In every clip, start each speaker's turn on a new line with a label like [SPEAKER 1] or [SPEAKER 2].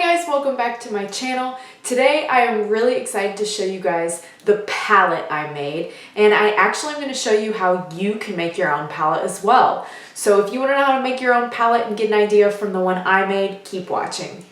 [SPEAKER 1] Hi guys, welcome back to my channel. Today I am really excited to show you guys the palette I made, and I actually am going to show you how you can make your own palette as well. So if you want to know how to make your own palette and get an idea from the one I made, keep watching.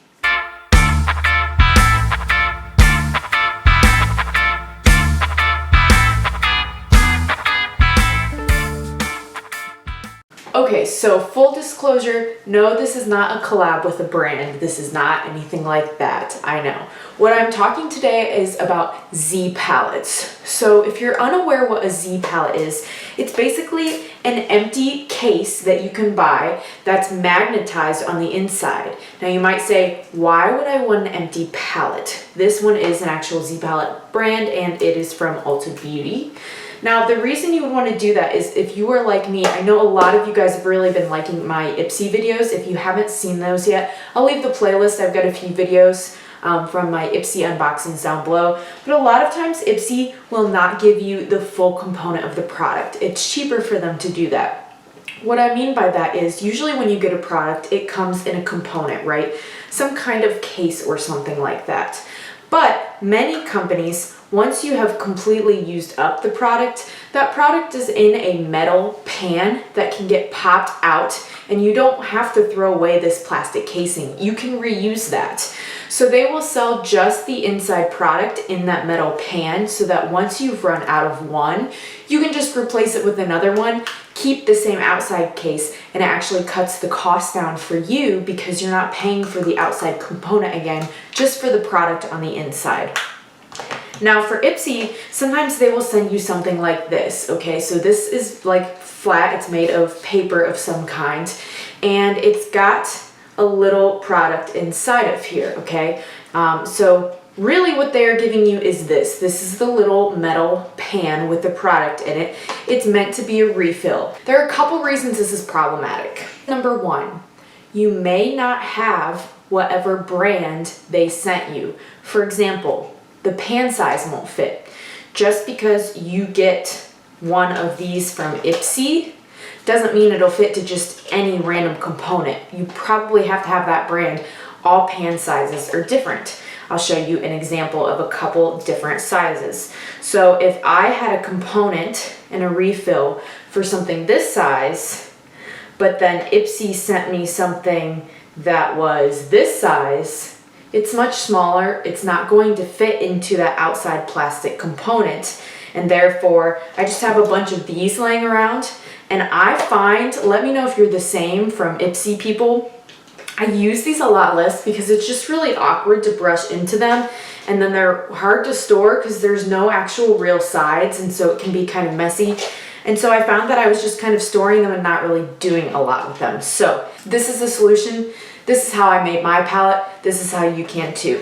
[SPEAKER 1] Okay, so full disclosure, no, this is not a collab with a brand. This is not anything like that, I know. What I'm talking today is about Z palettes. So if you're unaware what a Z palette is, it's basically an empty case that you can buy that's magnetized on the inside. Now you might say, why would I want an empty palette? This one is an actual Z palette brand and it is from Ulta Beauty. Now, the reason you would want to do that is if you are like me, I know a lot of you guys have really been liking my Ipsy videos. If you haven't seen those yet, I'll leave the playlist. I've got a few videos from my Ipsy unboxings down below. But a lot of times Ipsy will not give you the full component of the product. It's cheaper for them to do that. What I mean by that is usually when you get a product, it comes in a component, right? Some kind of case or something like that. But many companies, once you have completely used up the product, that product is in a metal pan that can get popped out and you don't have to throw away this plastic casing. You can reuse that. So they will sell just the inside product in that metal pan so that once you've run out of one, you can just replace it with another one, keep the same outside case, and it actually cuts the cost down for you because you're not paying for the outside component again, just for the product on the inside. Now for Ipsy, sometimes they will send you something like this, okay? So this is like flat, it's made of paper of some kind, and it's got a little product inside of here, okay? So really what they're giving you is this. This is the little metal pan with the product in it. It's meant to be a refill. There are a couple reasons this is problematic. Number one, you may not have whatever brand they sent you. For example, the pan size won't fit. Just because you get one of these from Ipsy doesn't mean it'll fit to just any random component. You probably have to have that brand. All pan sizes are different. I'll show you an example of a couple different sizes. So if I had a component and a refill for something this size, but then Ipsy sent me something that was this size, it's much smaller, it's not going to fit into that outside plastic component, and therefore I just have a bunch of these laying around, and I find, let me know if you're the same from Ipsy people, I use these a lot less because it's just really awkward to brush into them, and then they're hard to store because there's no actual real sides, and so it can be kind of messy. And so I found that I was just kind of storing them and not really doing a lot with them. So this is the solution. This is how I made my palette. This is how you can too.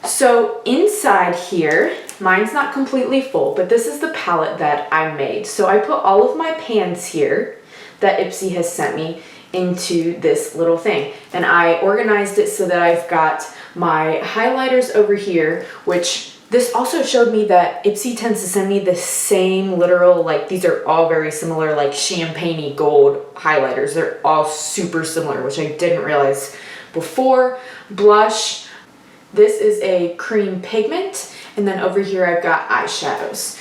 [SPEAKER 1] So inside here, mine's not completely full, but this is the palette that I made. So I put all of my pans here that Ipsy has sent me into this little thing. And I organized it so that I've got my highlighters over here, which this also showed me that Ipsy tends to send me the same literal, like these are all very similar, like champagne-y gold highlighters. They're all super similar, which I didn't realize before. Blush. This is a cream pigment. And then over here I've got eyeshadows.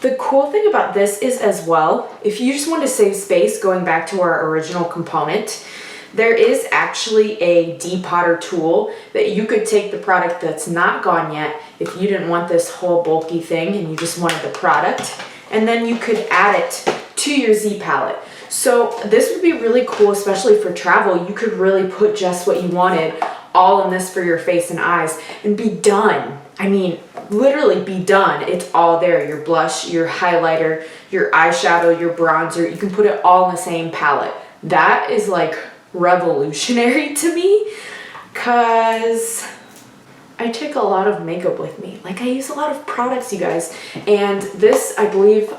[SPEAKER 1] The cool thing about this is as well, if you just want to save space, going back to our original component, there is actually a depotter tool that you could take the product that's not gone yet if you didn't want this whole bulky thing and you just wanted the product, and then you could add it to your Z palette. So this would be really cool, especially for travel. You could really put just what you wanted all in this for your face and eyes and be done. I mean, literally be done. It's all there. Your blush, your highlighter, your eyeshadow, your bronzer. You can put it all in the same palette. That is like revolutionary to me because I take a lot of makeup with me. Like I use a lot of products, you guys. And this, I believe,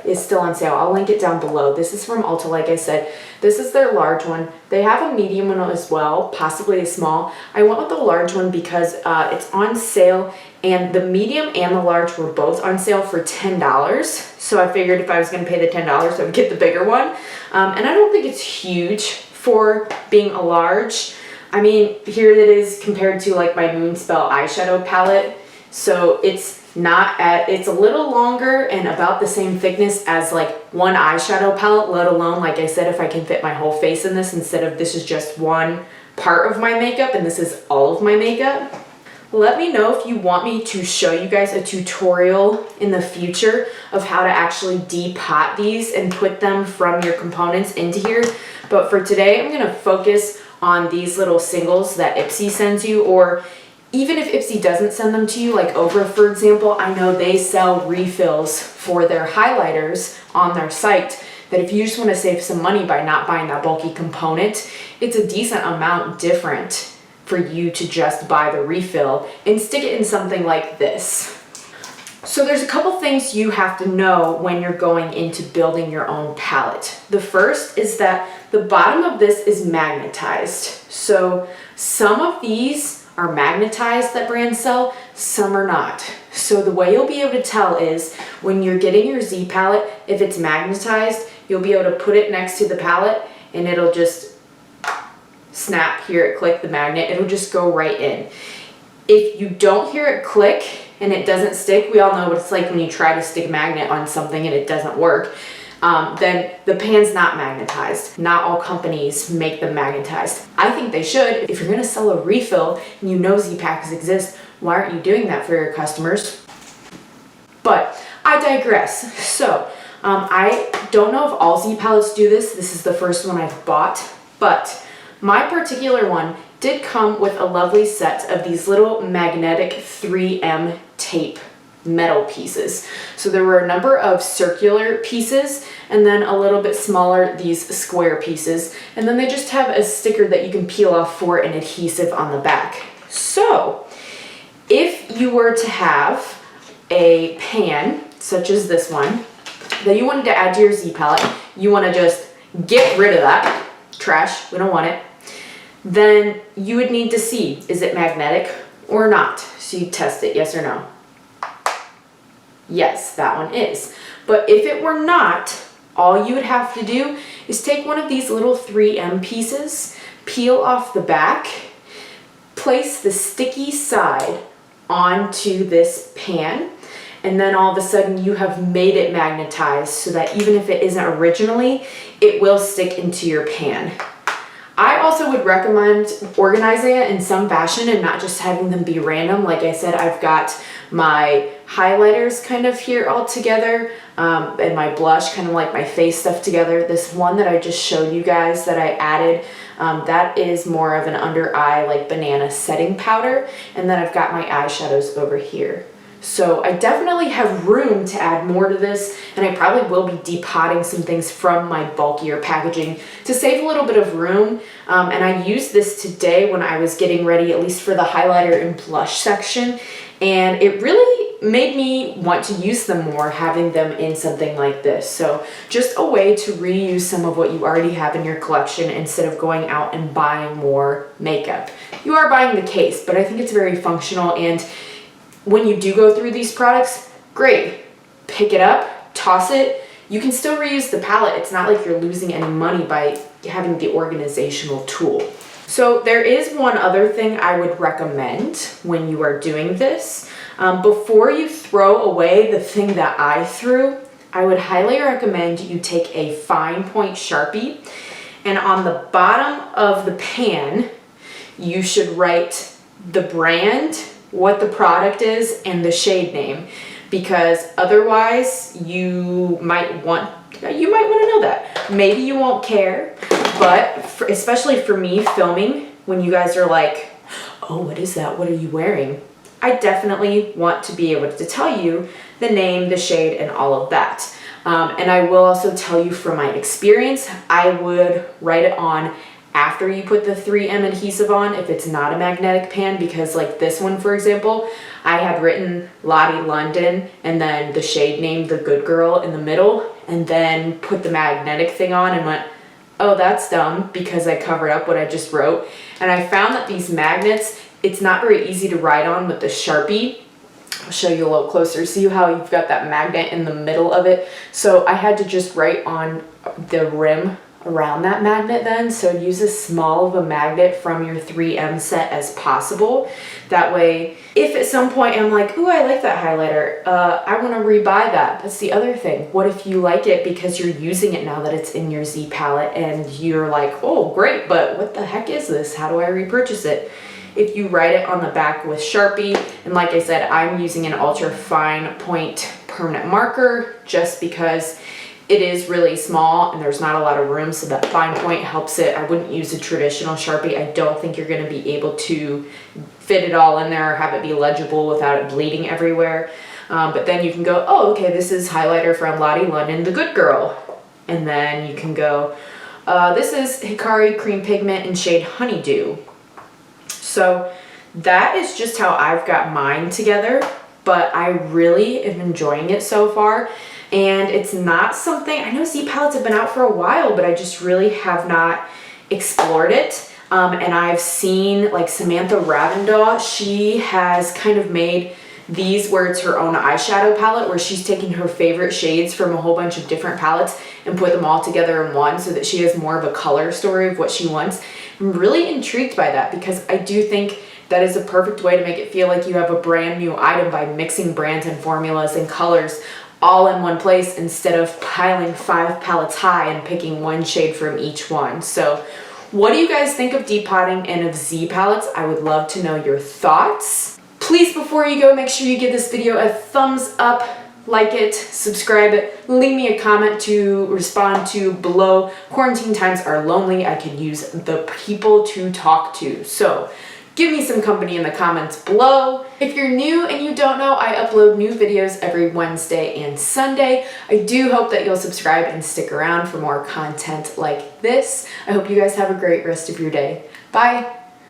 [SPEAKER 1] is still on sale. I'll link it down below. This is from Ulta, like I said. This is their large one. They have a medium one as well, possibly a small. I went with the large one because it's on sale, and the medium and the large were both on sale for $10. So I figured if I was going to pay the $10, I would get the bigger one. And I don't think it's huge for being a large. I mean, here it is compared to like my Moonspell eyeshadow palette. So it's a little longer and about the same thickness as like one eyeshadow palette, let alone, like I said, if I can fit my whole face in this instead of this is just one part of my makeup and this is all of my makeup. Let me know if you want me to show you guys a tutorial in the future of how to actually depot these and put them from your components into here. But for today, I'm gonna focus on these little singles that Ipsy sends you, or even if Ipsy doesn't send them to you, like Oprah, for example, I know they sell refills for their highlighters on their site, that if you just want to save some money by not buying that bulky component, it's a decent amount different for you to just buy the refill and stick it in something like this. So there's a couple things you have to know when you're going into building your own palette. The first is that the bottom of this is magnetized. So some of these are magnetized that brands sell, some are not. So the way you'll be able to tell is when you're getting your Z palette, if it's magnetized, you'll be able to put it next to the palette and it'll just snap, hear it click the magnet, it'll just go right in. If you don't hear it click and it doesn't stick, we all know what it's like when you try to stick a magnet on something and it doesn't work, then the pan's not magnetized. Not all companies make them magnetized. I think they should. If you're gonna sell a refill and you know Z-packs exist, why aren't you doing that for your customers? But I digress. So I don't know if all Z palettes do this. This is the first one I've bought, but my particular one did come with a lovely set of these little magnetic 3M tape metal pieces. So there were a number of circular pieces and then a little bit smaller, these square pieces. And then they just have a sticker that you can peel off for an adhesive on the back. So if you were to have a pan, such as this one, that you wanted to add to your Z palette, you want to just get rid of that trash, we don't want it, then you would need to see, is it magnetic or not? So you test it, yes or no. Yes, that one is. But if it were not, all you would have to do is take one of these little 3M pieces, peel off the back, place the sticky side onto this pan, and then all of a sudden you have made it magnetized so that even if it isn't originally, it will stick into your pan. I also would recommend organizing it in some fashion and not just having them be random. Like I said, I've got my highlighters kind of here all together, and my blush, kind of like my face stuff together. This one that I just showed you guys that I added, that is more of an under eye like banana setting powder. And then I've got my eyeshadows over here. So I definitely have room to add more to this, and I probably will be depotting some things from my bulkier packaging to save a little bit of room. And I used this today when I was getting ready, at least for the highlighter and blush section, and it really made me want to use them more, having them in something like this. So just a way to reuse some of what you already have in your collection instead of going out and buying more makeup. You are buying the case, but I think it's very functional, and when you do go through these products, great. Pick it up, toss it. You can still reuse the palette. It's not like you're losing any money by having the organizational tool. So there is one other thing I would recommend when you are doing this. Before you throw away the thing that I threw, I would highly recommend you take a fine point Sharpie, and on the bottom of the pan, you should write the brand, what the product is, and the shade name, because otherwise you might want to know that. Maybe you won't care, but especially for me filming, when you guys are like, oh, what is that? What are you wearing? I definitely want to be able to tell you the name, the shade, and all of that. And I will also tell you from my experience, I would write it on after you put the 3M adhesive on if it's not a magnetic pan, because like this one, for example, I had written Lottie London and then the shade name, The Good Girl, in the middle, and then put the magnetic thing on and went, oh, that's dumb, because I covered up what I just wrote. And I found that these magnets, it's not very easy to write on with the Sharpie. I'll show you a little closer. See how you've got that magnet in the middle of it? So I had to just write on the rim around that magnet then. So use as small of a magnet from your 3M set as possible. That way, if at some point I'm like, ooh, I like that highlighter, I want to rebuy that. That's the other thing. What if you like it because you're using it now that it's in your Z palette and you're like, oh, great, but what the heck is this? How do I repurchase it? If you write it on the back with Sharpie, and like I said, I'm using an ultra fine point permanent marker just because it is really small and there's not a lot of room, so that fine point helps it. I wouldn't use a traditional Sharpie. I don't think you're gonna be able to fit it all in there or have it be legible without it bleeding everywhere. But then you can go, oh, okay, this is highlighter from Lottie London, the Good Girl. And then you can go, this is Hikari Cream Pigment in shade Honeydew. So that is just how I've got mine together, but I really am enjoying it so far. And it's not something, I know Z palettes have been out for a while, but I just really have not explored it. And I've seen like Samantha Ravendaw, she has kind of made these where it's her own eyeshadow palette, where she's taking her favorite shades from a whole bunch of different palettes and put them all together in one so that she has more of a color story of what she wants. I'm really intrigued by that because I do think that is a perfect way to make it feel like you have a brand new item by mixing brands and formulas and colors all in one place instead of piling 5 palettes high and picking one shade from each one. So what do you guys think of depotting and of Z palettes? I would love to know your thoughts. Please, before you go, make sure you give this video a thumbs up, like it, subscribe it, leave me a comment to respond to below. Quarantine times are lonely. I could use the people to talk to. So give me some company in the comments below. If you're new and you don't know, I upload new videos every Wednesday and Sunday. I do hope that you'll subscribe and stick around for more content like this. I hope you guys have a great rest of your day. Bye.